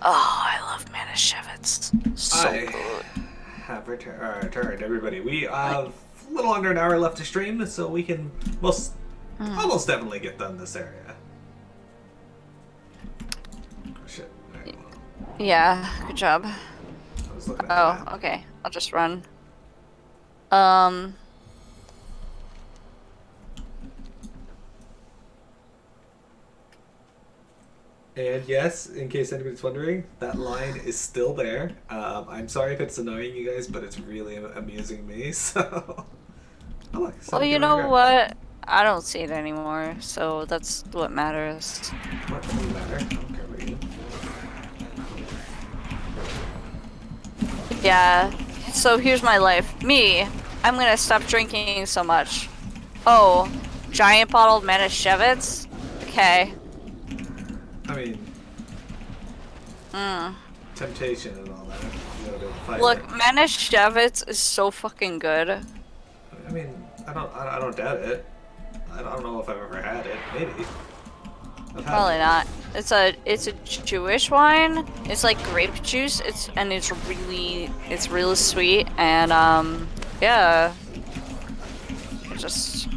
Oh, I love Manischewitz. So I good. have returned, everybody. We have a little under an hour left to stream, so we can almost definitely get done this area. Oh, shit. Alright, well, Yeah, good job. I was looking at the Oh, map. okay. I'll just run. Um, And yes, in case anybody's wondering, that line is still there. I'm sorry if it's annoying you guys, but it's really amusing me. So, oh look, well, something you on the know ground. what? I don't see it anymore, so that's what matters. What doesn't matter? I don't care about you. Yeah, so here's my life. Me, I'm gonna stop drinking so much. Oh, giant bottled Manischewitz? Okay. I mean, Mm. temptation and all that. You gotta be able to fight Look, it. Manischewitz is so fucking good. I mean, I don't doubt it. I don't know if I've ever had it. Maybe I've had Probably one. not. It's a Jewish wine. It's like grape juice. It's really sweet and yeah. It just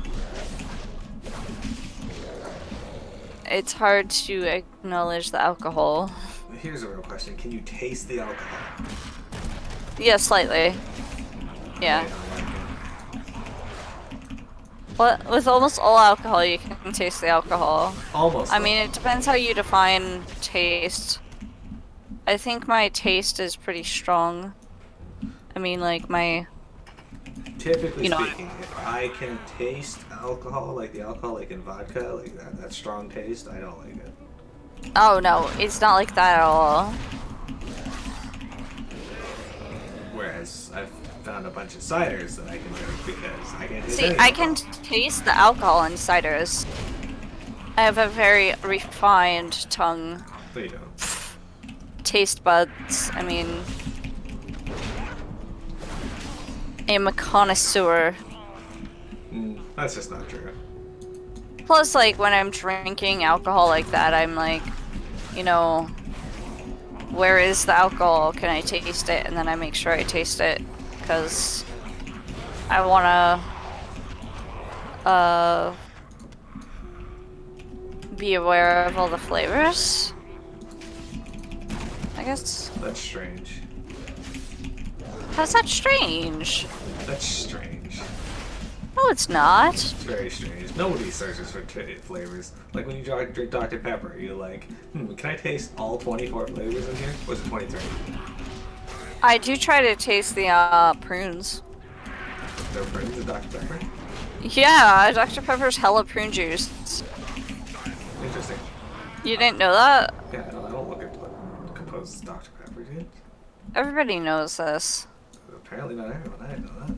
it's hard to acknowledge the alcohol. Here's a real question: can you taste the alcohol? Yeah, slightly. I might Yeah. not like But with almost all alcohol, you can taste the alcohol. it. Almost I all. mean, it depends how you define taste. I think my taste is pretty strong. I mean, like my, Typically you know, speaking, if I can taste alcohol, like the alcohol, like in vodka, like that strong taste, I don't like it. oh no, it's not like that at all. Whereas I've found a bunch of ciders that I can drink because I can't taste See, any I can alcohol. taste the alcohol in ciders. I have a very refined tongue, But you don't. taste buds. I mean, I'm a connoisseur. That's just not true. Plus, like, when I'm drinking alcohol like that, I'm like, you know, where is the alcohol? Can I taste it? And then I make sure I taste it, because I wanna, uh, be aware of all the flavors, I guess. That's strange. How's that strange? That's strange. No, it's not. It's very strange. Nobody searches for flavors. Like when you drink Dr. Pepper, you're like, can I taste all 24 flavors in here? Or was it 23? I do try to taste the, prunes. No friends of Dr. Pepper? Yeah, Dr. Pepper's hella prune juice. Interesting. You didn't know that? Yeah, I don't look at what composes Dr. Pepper, dude. Everybody knows this. Apparently not everyone. I didn't know that.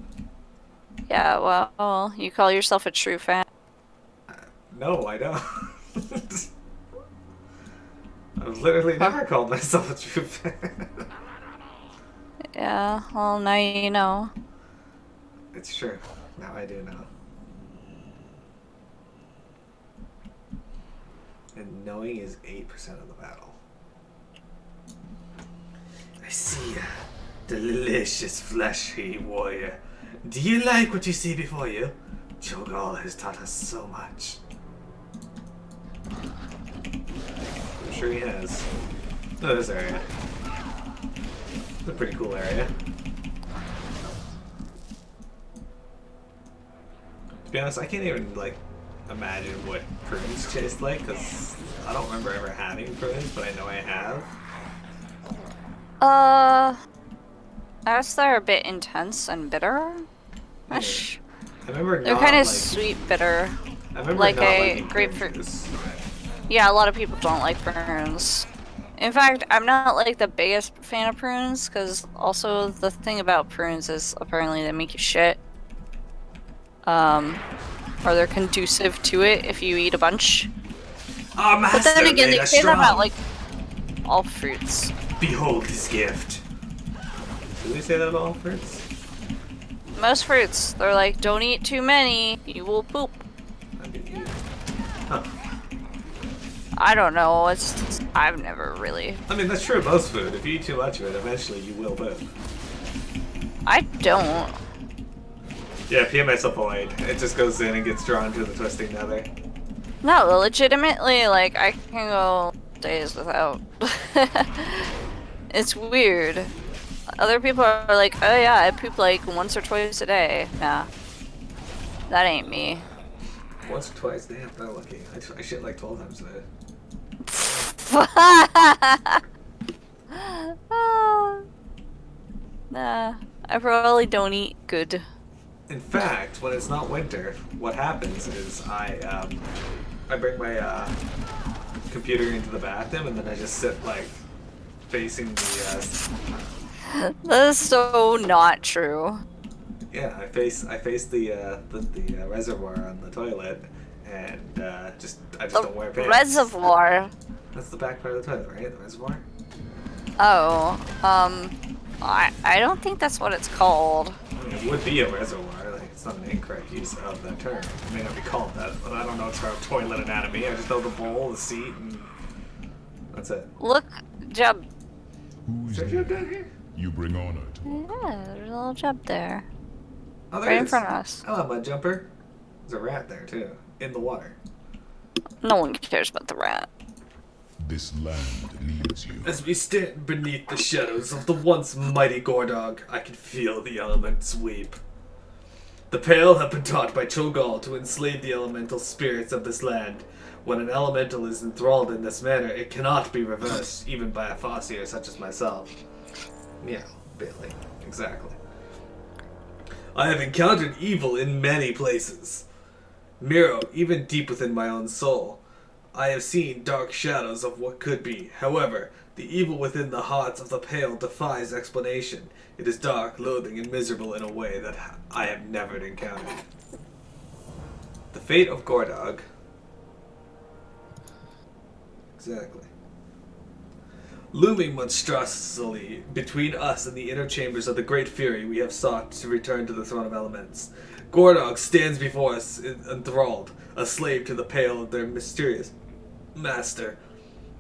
Yeah, well, you call yourself a true fan. No, I don't. I've literally never called myself a true fan. Yeah, well, now you know. It's true. Now I do know. And knowing is 8% of the battle. I see a delicious fleshy warrior. Do you like what you see before you? Cho'gall has taught us so much. I'm sure he has. Oh, this area. It's a pretty cool area. To be honest, I can't even, like, imagine what prunes taste like, because I don't remember ever having prunes, but I know I have. I guess they're a bit intense and bitter. Yeah. Ish. I remember They're not, kind of like... sweet bitter. I remember Like not a liking prune grapefruit. juice. Yeah, a lot of people don't like prunes. In fact, I'm not like the biggest fan of prunes, because also the thing about prunes is apparently they make you shit. Or they're conducive to it if you eat a bunch. Our But then master again, made they us say that about strong. like all fruits. Behold his gift. Did they say that about all fruits? Most fruits, they're like, don't eat too many, you will poop. I mean, huh. I don't know, it's I've never really. I mean, that's true of most food. If you eat too much of it, eventually you will poop. I don't. Yeah, PMS avoid. It just goes in and gets drawn to the twisting nether. No, legitimately, like, I can go days without. It's weird. Other people are like, oh yeah, I poop like once or twice a day. Nah. That ain't me. Once or twice? Damn, not lucky. I shit like 12 times a day. Nah, I probably don't eat good. In fact, when it's not winter, what happens is I bring my computer into the bathroom and then I just sit like facing the. That is so not true. Yeah, I face the reservoir on the toilet, and I just don't wear pants. Reservoir. That's the back part of the toilet, right? The reservoir. Oh, I don't think that's what it's called. I mean, it would be a reservoir. Like, it's not an incorrect use of that term. It may not be called that, but I don't know it's about toilet anatomy. I just know the bowl, the seat, and that's it. Look, Jub. Who's Is there a down here? You bring honor to. Yeah, there's a little Jub there. Oh, there Right it in is. front of us. Hello, mud jumper. There's a rat there too, in the water. No one cares about the rat. This land needs you. As we stand beneath the shadows of the once mighty Gordog, I can feel the elements weep. The Pale have been taught by Cho'gall to enslave the elemental spirits of this land. When an elemental is enthralled in this manner, it cannot be reversed, even by a Fossier such as myself. Yeah, Bailey. Exactly. I have encountered evil in many places. Miro, even deep within my own soul. I have seen dark shadows of what could be. However, the evil within the hearts of the Pale defies explanation. It is dark, loathing, and miserable in a way that I have never encountered. The fate of Gordog. Exactly. Looming monstrosity between us and the inner chambers of the Great Fury, we have sought to return to the Throne of Elements. Gordog stands before us enthralled, a slave to the Pale of their mysterious master.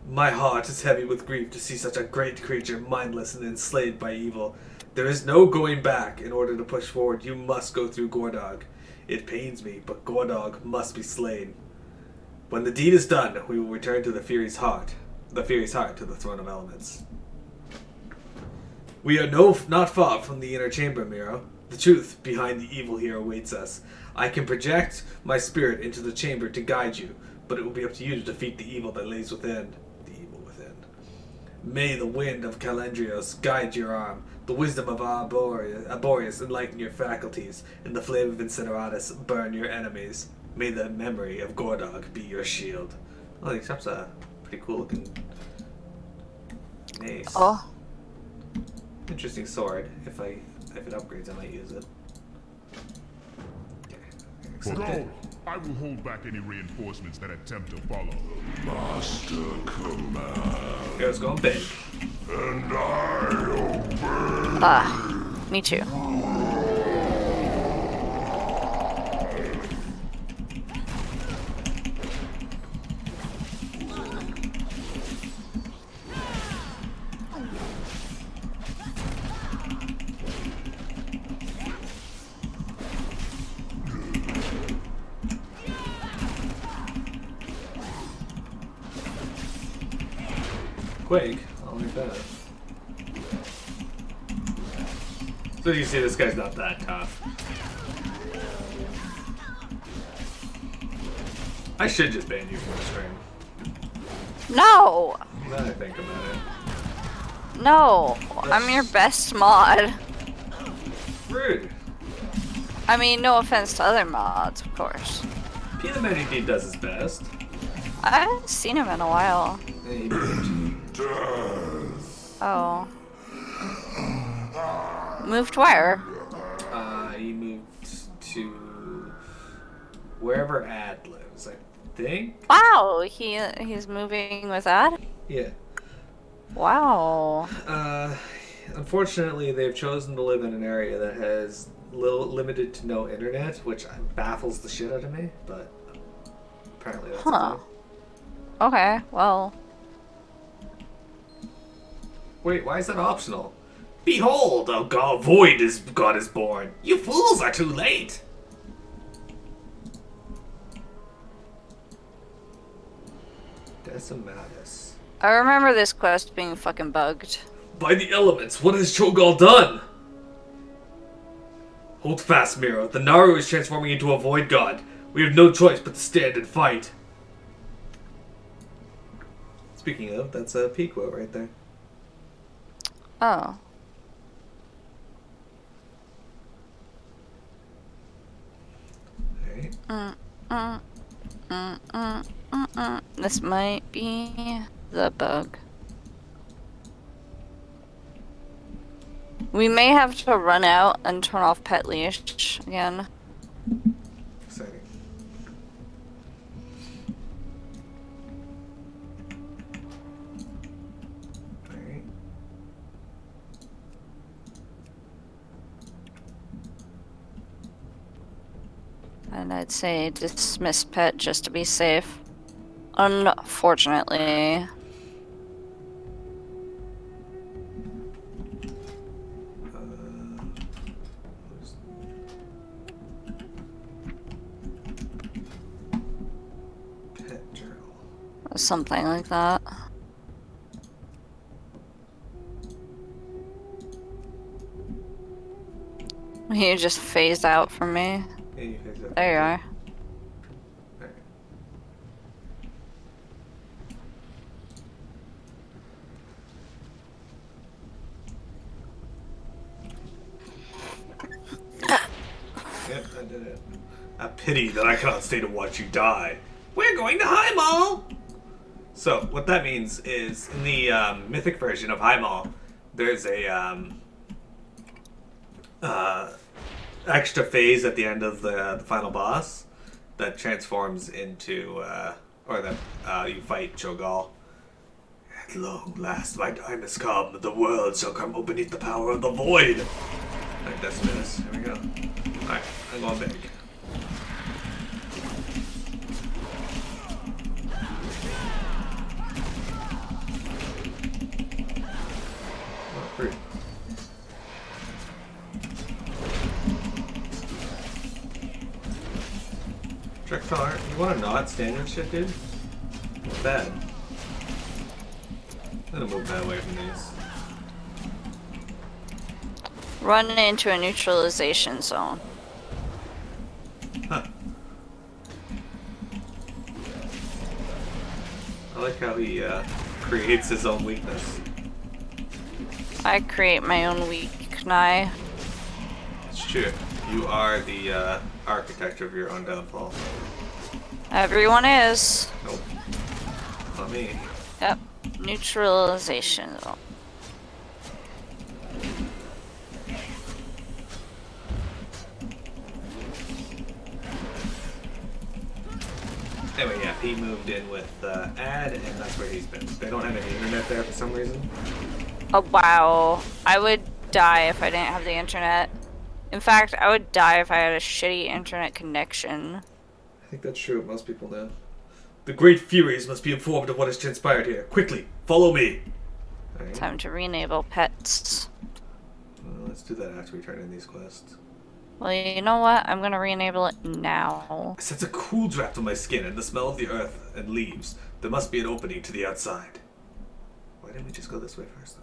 My heart is heavy with grief to see such a great creature mindless and enslaved by evil. There is no going back. In order to push forward, you must go through Gordog. It pains me, but Gordog must be slain. When the deed is done, we will return to the Fury's heart to the Throne of Elements. We are not far from the inner chamber, Miro. The truth behind the evil here awaits us. I can project my spirit into the chamber to guide you, but it will be up to you to defeat the evil that lays within. The evil within. May the wind of Calendrios guide your arm, the wisdom of Arborius enlighten your faculties, and the flame of Incineratus burn your enemies. May the memory of Gordog be your shield. Oh, the except's a pretty cool looking mace. Oh. Interesting sword. If it upgrades, I might use it. Okay. Accept it. Cho'gall, I will hold back any reinforcements that attempt to follow. Master command, Here's going big. and I obey. Me too. Quake, I'll leave that. So you see, this guy's not that tough. I should just ban you from the stream. No! Now that I think about it. No! I'm your best mod. Rude. I mean, no offense to other mods, of course. Peanut Manny does his best. I haven't seen him in a while. Yeah, he moved. Oh. Moved where? He moved to wherever Ad lives, I think. Wow, he's moving with that? Yeah. Wow. Unfortunately, they've chosen to live in an area that has limited to no internet, which baffles the shit out of me, but apparently that's Huh. the thing. Okay, well. Wait, why is that optional? Behold, a void is God is born. You fools are too late. Decimatus. I remember this quest being fucking bugged. By the elements, what has Cho'gall done? Hold fast, Miro. The Naru is transforming into a void god. We have no choice but to stand and fight. Speaking of, that's a P quote right there. Oh. Alright. This might be the bug. We may have to run out and turn off pet leash again. Exciting. Alright. And I'd say dismiss pet just to be safe. Unfortunately. Pet journal. Something like that. You just phased out from me. Yeah, you guys have There you are. Alright. Yep, I did it. A pity that I cannot stay to watch you die. We're going to High Mall! So, what that means is, in the mythic version of High Mall, there's a extra phase at the end of the final boss that transforms into, or that you fight Cho'gall. At long last, my time has come. The world shall crumble beneath the power of the void. Alright, that's this. Here we go. Alright, I'm going big. Oh, free. Tricktar, you wanna not stand in shit, dude? It's bad. I'm gonna move that away from these. Run into a neutralization zone. Huh. I like how he creates his own weakness. I create my own weakness. It's true. You are the architect of your own downfall. Everyone is. Nope. Not me. Yep. Neutralization zone. Anyway, yeah, he moved in with Ad, and that's where he's been. They don't have any internet there for some reason. Oh wow. I would die if I didn't have the internet. In fact, I would die if I had a shitty internet connection. I think that's true. Most people do. The Great Furies must be informed of what has transpired here. Quickly, follow me. All right. Time to re-enable pets. Well, let's do that after we turn in these quests. Well, you know what? I'm gonna re-enable it now. I sense a cool draft on my skin and the smell of the earth and leaves. There must be an opening to the outside. Why didn't we just go this way first,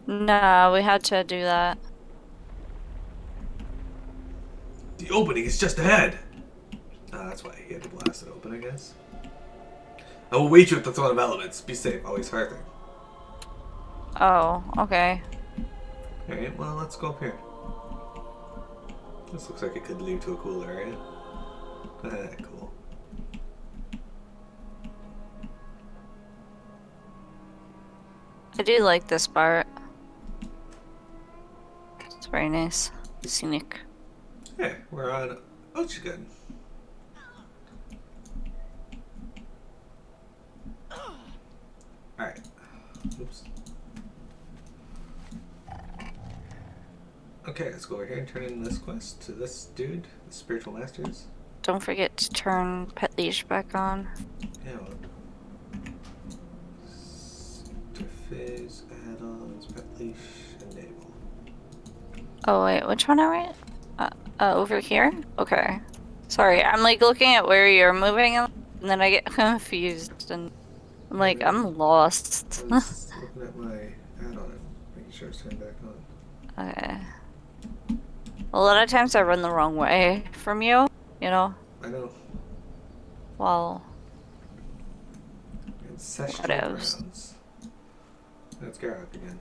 then? No, we had to do that. The opening is just ahead. That's why he had to blast it open, I guess. I will wait you at the Throne of Elements. Be safe, always hurting. Oh, okay. Alright, well, let's go up here. This looks like it could lead to a cool area. Cool. I do like this part. It's very nice. Scenic. Hey, we're on Oshu'gun. Alright. Oops. Okay, let's go over here and turn in this quest to this dude, the Spiritual Masters. Don't forget to turn pet leash back on. Yeah, well. Interface, add-ons, pet leash, enable. Oh wait, which one are we? Over here? Okay. Sorry, I'm like looking at where you're moving and then I get confused and I'm like, I'm lost. I was looking at my add-on, making sure it's turned back on. Okay. A lot of times I run the wrong way from you, you know? I know. Well, Ancestral whatevs. grounds. That's Garrett again.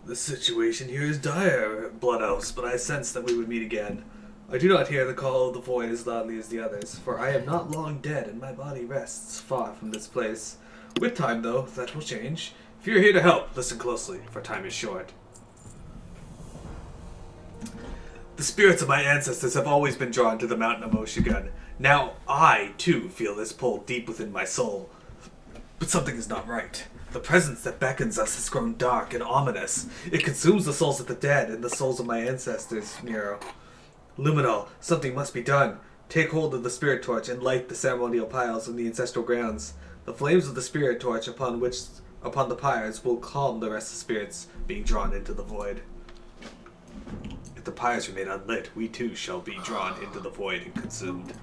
The situation here is dire, Blood Elves, but I sense that we would meet again. I do not hear the call of the void as loudly as the others, for I am not long dead and my body rests far from this place. With time, though, that will change. If you're here to help, listen closely, for time is short. The spirits of my ancestors have always been drawn to the mountain of Oshu'gun. Now I, too, feel this pull deep within my soul. But something is not right. The presence that beckons us has grown dark and ominous. It consumes the souls of the dead and the souls of my ancestors, Miro. Luminol, something must be done. Take hold of the spirit torch and light the ceremonial piles in the ancestral grounds. The flames of the spirit torch upon the pyres will calm the rest of the spirits being drawn into the void. If the pyres remain unlit, we too shall be drawn into the void and consumed.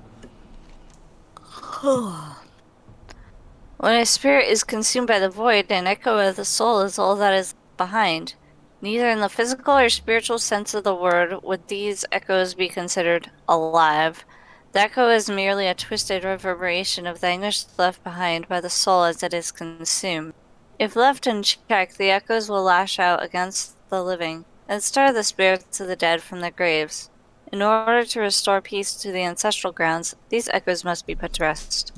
When a spirit is consumed by the void, an echo of the soul is all that is behind. Neither in the physical or spiritual sense of the word would these echoes be considered alive. The echo is merely a twisted reverberation of the anguish left behind by the soul as it is consumed. If left unchecked, the echoes will lash out against the living and stir the spirits of the dead from their graves. In order to restore peace to the ancestral grounds, these echoes must be put to rest.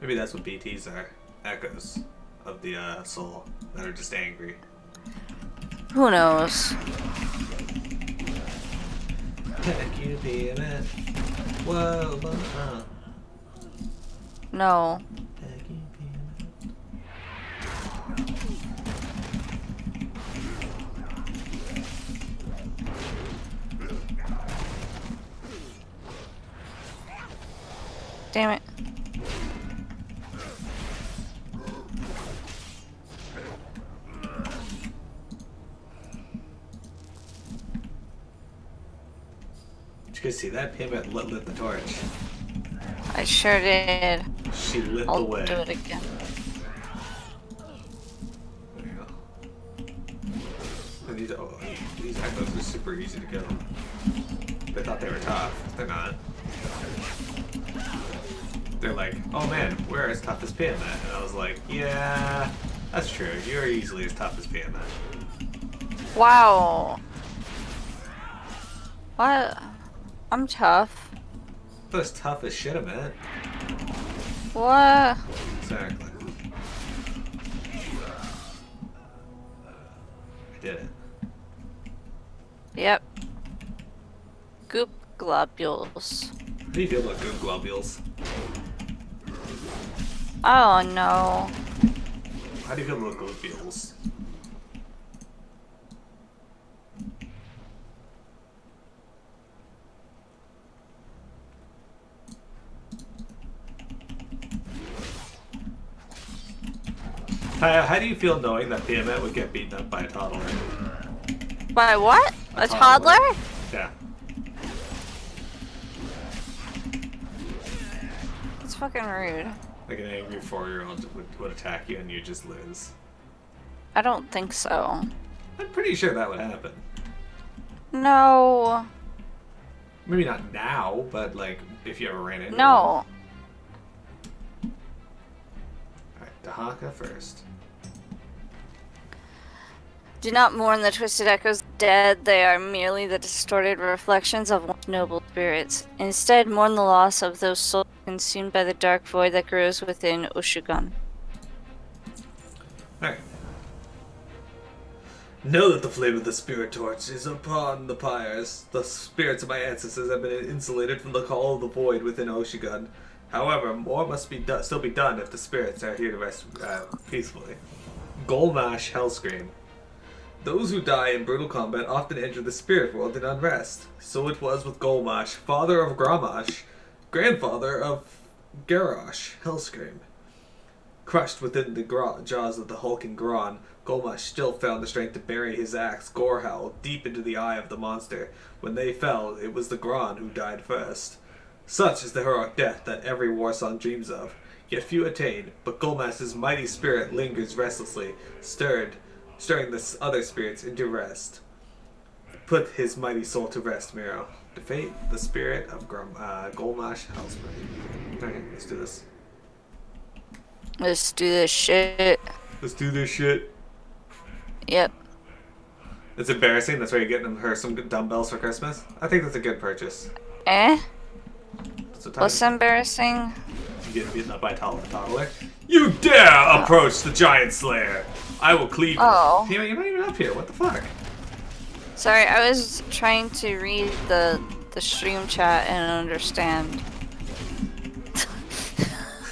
Maybe that's what BTs are. Echoes of the soul that are just angry. Who knows? Thank you, PMS. Whoa, No. Thank you, Damn it. Did you guys see that? PMS lit the torch. I sure did. She lit I'll the way. do it again. There you go. And these echoes are super easy to kill. They thought they were tough. They're not. They're like, oh man, we're as tough as PMS. And I was like, yeah, that's true. You're easily as tough as PMS. Wow. What? I'm tough. That's tough as shit, man. What? Exactly. I did it. Yep. Goop globules. How do you feel about goop globules? Oh no. How do you feel about globules? How do you feel knowing that Tiamat would get beaten up by a toddler? By what? A toddler? Yeah. It's fucking rude. Like an angry 4-year-old would attack you and you just lose. I don't think so. I'm pretty sure that would happen. No. Maybe not now, but like if you ever ran into No. one. Alright, Dahaka first. Do not mourn the twisted echoes dead. They are merely the distorted reflections of once noble spirits. Instead, mourn the loss of those souls consumed by the dark void that grows within Oshu'gun. Alright. Know that the flame of the spirit torch is upon the pyres. The spirits of my ancestors have been insulated from the call of the void within Oshu'gun. However, more must be still be done if the spirits are here to rest peacefully. Golmash Hellscream. Those who die in brutal combat often enter the spirit world in unrest. So it was with Golmash, father of Gramash, grandfather of Garrosh Hellscream. Crushed within the jaws of the hulking Gron, Golmash still found the strength to bury his axe, Gorehowl, deep into the eye of the monster. When they fell, it was the Gron who died first. Such is the heroic death that every war song dreams of. Yet few attain, but Golmash's mighty spirit lingers restlessly, stirring the other spirits into rest. Put his mighty soul to rest, Mearo. Defeat the spirit of Golmash Hellspring. Okay, let's do this. Let's do this shit. Let's do this shit. Yep. It's embarrassing. That's why you're getting her some good dumbbells for Christmas. I think that's a good purchase. Eh? So What's embarrassing? You getting beaten up by a toddler? You dare approach the giant slayer! I will cleave you. Oh. You're not even up here. What the fuck? Sorry, I was trying to read the stream chat and understand.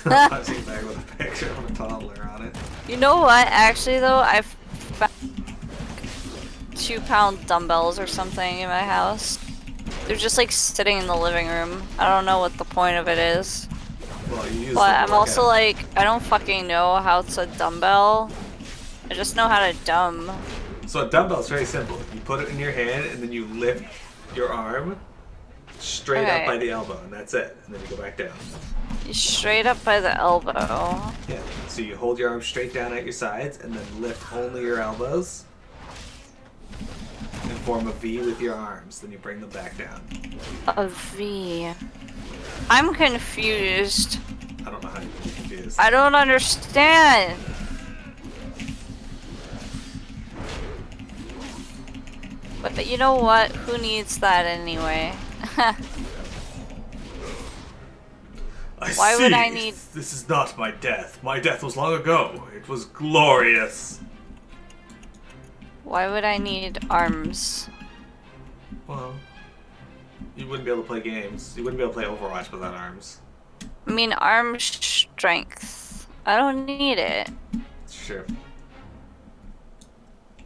I'm sitting back with a picture of a toddler on it. You know what? Actually, though, I've found 2-pound dumbbells or something in my house. They're just like sitting in the living room. I don't know what the point of it is. Well, you use But them to I'm work also out. like, I don't fucking know how to dumbbell. I just know how to dumb. So a dumbbell is very simple. You put it in your hand and then you lift your arm straight up Okay. by the elbow, and that's it. And then you go back down. Straight up by the elbow. Yeah. So you hold your arms straight down at your sides and then lift only your elbows and form a V with your arms. Then you bring them back down. A V. I'm confused. I don't know how you get confused. I don't understand. But you know what? Who needs that anyway? Why would I need- This is not my death. My death was long ago. It was glorious. Why would I need arms? Well, you wouldn't be able to play games. You wouldn't be able to play Overwatch without arms. I mean, arm strength. I don't need it. Sure.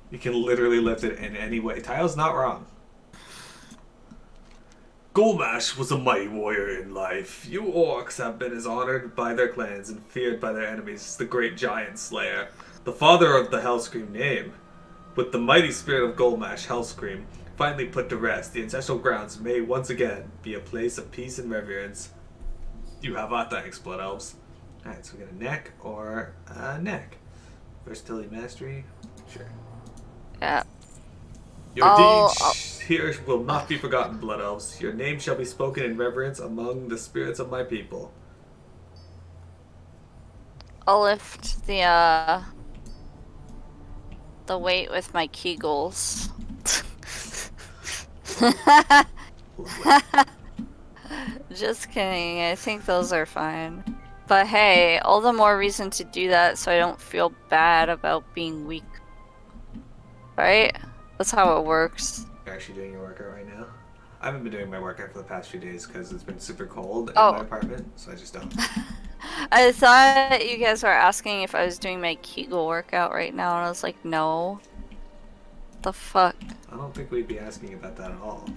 You can literally lift it in any way. Tyle's not wrong. Golmash was a mighty warrior in life. You orcs have been as honored by their clans and feared by their enemies as the great giant slayer, the father of the Hellscream name. With the mighty spirit of Golmash, Hellscream, finally put to rest, the ancestral grounds may once again be a place of peace and reverence. You have our thanks, Blood Elves. Alright, so we got a neck or a neck. Versatility mastery? Sure. Yeah. Your I'll- deeds here will not be forgotten, Blood Elves. Your name shall be spoken in reverence among the spirits of my people. I'll lift the weight with my Kegels. Just kidding. I think those are fine. But hey, all the more reason to do that so I don't feel bad about being weak. Right? That's how it works. You're actually doing your workout right now? I haven't been doing my workout for the past few days because it's been super cold in Oh. my apartment, so I just don't. I thought you guys were asking if I was doing my Kegel workout right now, and I was like, no. The fuck? I don't think we'd be asking about that at all.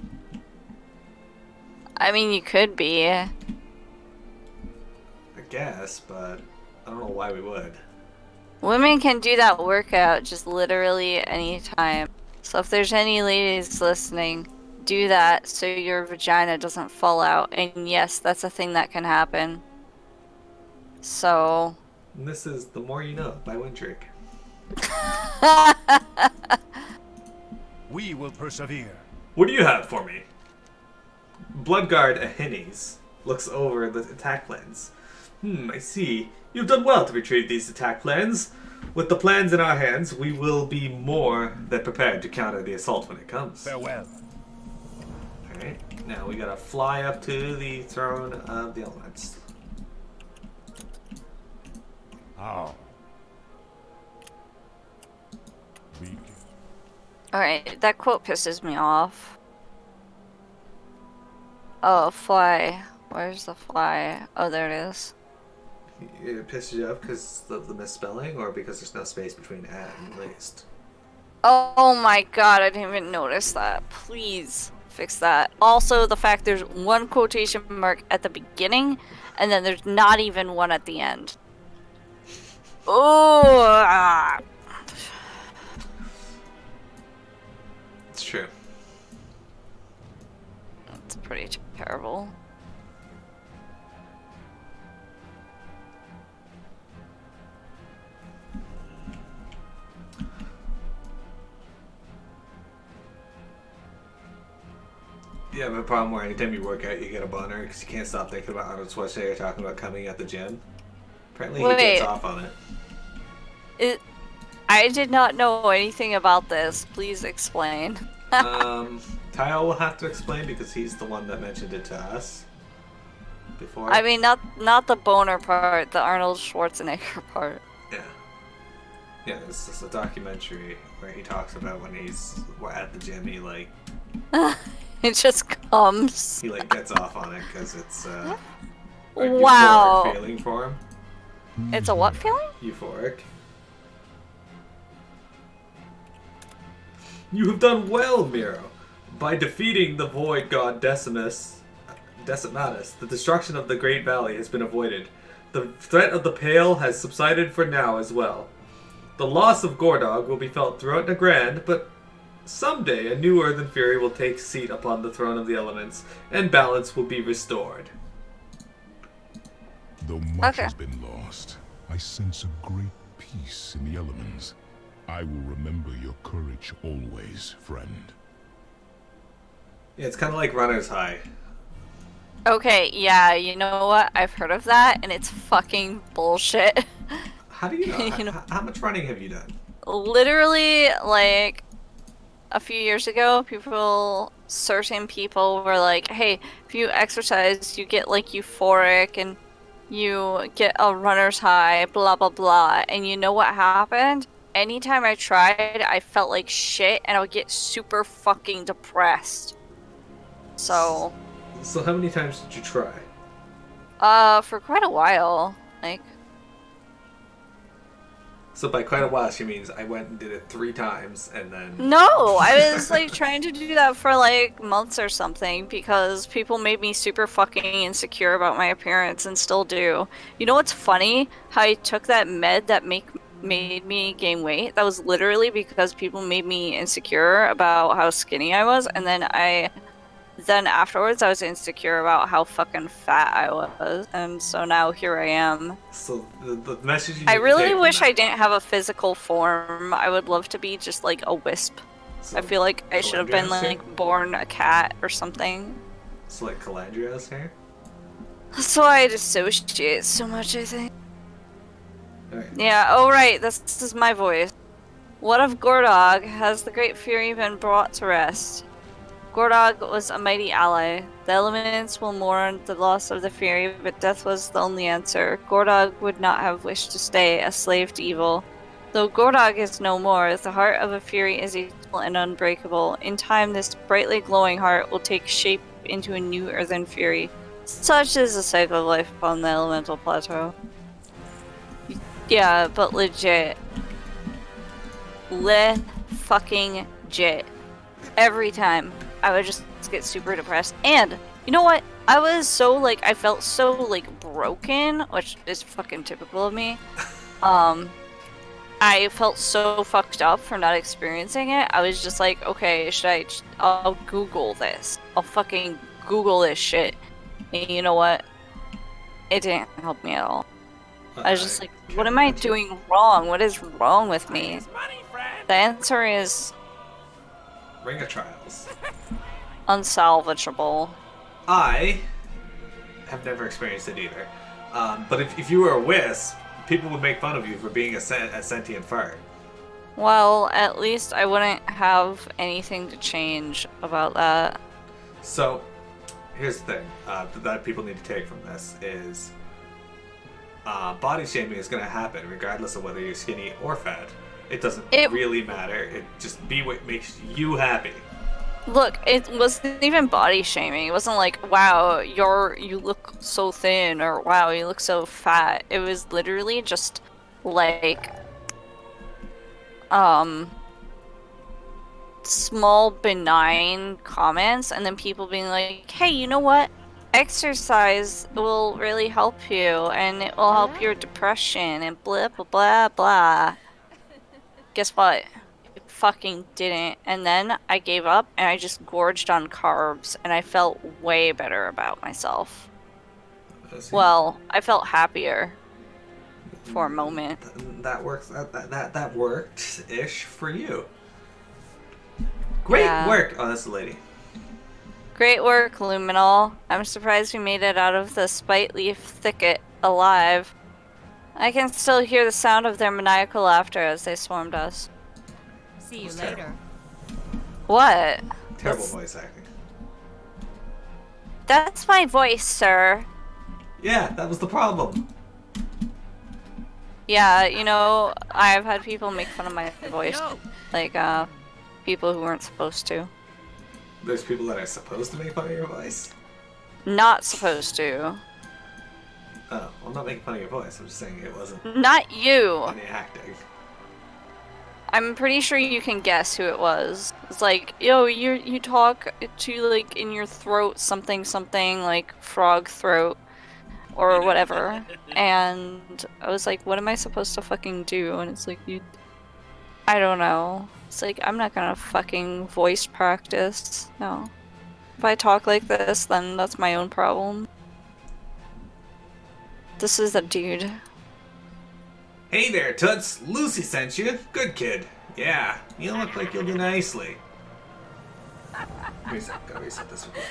I mean, you could be. I guess, but I don't know why we would. Women can do that workout just literally anytime. So if there's any ladies listening, do that so your vagina doesn't fall out. And yes, that's a thing that can happen. So... And this is The More You Know by Wintrick. We will persevere. What do you have for me? Bloodguard Ahines looks over the attack plans. I see. You've done well to retrieve these attack plans. With the plans in our hands, we will be more than prepared to counter the assault when it comes. Farewell. Alright, now we gotta fly up to the throne of the elements. How? Weak. Alright, that quote pisses me off. Oh, fly. Where's the fly? Oh, there it is. It pisses you off because of the misspelling or because there's no space between at and least? Oh my god, I didn't even notice that. Please fix that. Also, the fact there's one quotation mark at the beginning, and then there's not even one at the end. Oh, It's true. that's pretty terrible. Yeah, but the problem where anytime you work out, you get a boner because you can't stop thinking about Arnold Schwarzenegger talking about coming at the gym. Apparently, he Wait. gets off on it. I did not know anything about this. Please explain. Kyle will have to explain because he's the one that mentioned it to us before. I mean, not the boner part, the Arnold Schwarzenegger part. Yeah. Yeah, this is a documentary where he talks about when he's at the gym, he like It just comes. gets off on it because it's a Wow. euphoric feeling for him. It's a what feeling? Euphoric. You have done well, Miro. By defeating the void god Decimatus, the destruction of the Great Valley has been avoided. The threat of the Pale has subsided for now as well. The loss of Gordog will be felt throughout Nagrand, but someday a new Earthen Fury will take seat upon the throne of the elements, and balance will be restored. Though much Okay. has been lost, I sense a great peace in the elements. I will remember your courage always, friend. Yeah, it's kind of like runner's high. Okay, yeah, you know what? I've heard of that, and it's fucking bullshit. How do you know? You know- How much running have you done? Literally, like, a few years ago, certain people were like, hey, if you exercise, you get, like, euphoric, and you get a runner's high, blah, blah, blah. And you know what happened? Anytime I tried, I felt like shit, and I would get super fucking depressed. So, So how many times did you try? for quite a while, like, So by quite a while, she means I went and did it 3 times, and then... no, I was like trying to do that for like months or something because people made me super fucking insecure about my appearance and still do. You know what's funny? How I took that med that made me gain weight? That was literally because people made me insecure about how skinny I was, and then afterwards I was insecure about how fucking fat I was, and so now here I am. So the message you I need to really take from wish that- I didn't have a physical form. I would love to be just like a wisp. So, I feel like I should have been Calandria's hair? like born a cat or something. So like Calandria's hair? So I dissociate so much, I think. Alright. Yeah, oh right, this is my voice. What of Gordog? Has the Great Fury been brought to rest? Gordog was a mighty ally. The elements will mourn the loss of the Fury, but death was the only answer. Gordog would not have wished to stay a slave to evil. Though Gordog is no more, the heart of a Fury is eternal and unbreakable. In time, this brightly glowing heart will take shape into a new Earthen Fury. Such is the cycle of life upon the elemental plateau. Yeah, but legit. Fucking jit. Every time, I would just get super depressed. And, you know what? I was so, like, I felt so, like, broken, which is fucking typical of me. I felt so fucked up for not experiencing it. I was just like, okay, I'll Google this. I'll fucking Google this shit. And you know what? It didn't help me at all. I was just like, what am I doing wrong? What is wrong with me? The answer is Ring of Trials. unsalvageable. I have never experienced it either. But if you were a wisp, people would make fun of you for being a sentient fart. Well, at least I wouldn't have anything to change about that. So, here's the thing that people need to take from this is body shaming is going to happen regardless of whether you're skinny or fat. It doesn't really matter. It just be what makes you happy. Look, it wasn't even body shaming. It wasn't like, wow, you look so thin, or wow, you look so fat. It was literally just like small benign comments, and then people being like, hey, you know what? exercise will really help you, and it will help your depression, and blah blah blah blah. Guess what? It fucking didn't. And then I gave up, and I just gorged on carbs, and I felt way better about myself. Well, I felt happier for a moment. That works. That worked ish for you. Great Yeah. work. Oh, that's the lady. Great work, Luminol. I'm surprised we made it out of the spite leaf thicket alive. I can still hear the sound of their maniacal laughter as they swarmed us. See you That's later. terrible. What? Terrible voice acting. That's my voice, sir. Yeah, that was the problem. Yeah, you know, I've had people make fun of my voice. No. Like, people who weren't supposed to. There's people that are supposed to make fun of your voice. Not supposed to. Oh, well, I'm not making fun of your voice. I'm just saying it wasn't Not you! any acting. I'm pretty sure you can guess who it was. It's like, yo, you talk to, like, in your throat something, like, frog throat. Or whatever. And I was like, what am I supposed to fucking do? And it's like, I don't know. It's like, I'm not gonna fucking voice practice. No. If I talk like this, then that's my own problem. This is a dude. Hey there, Toots. Lucy sent you. Good kid. Yeah, you look like you'll do nicely. Reset this recording.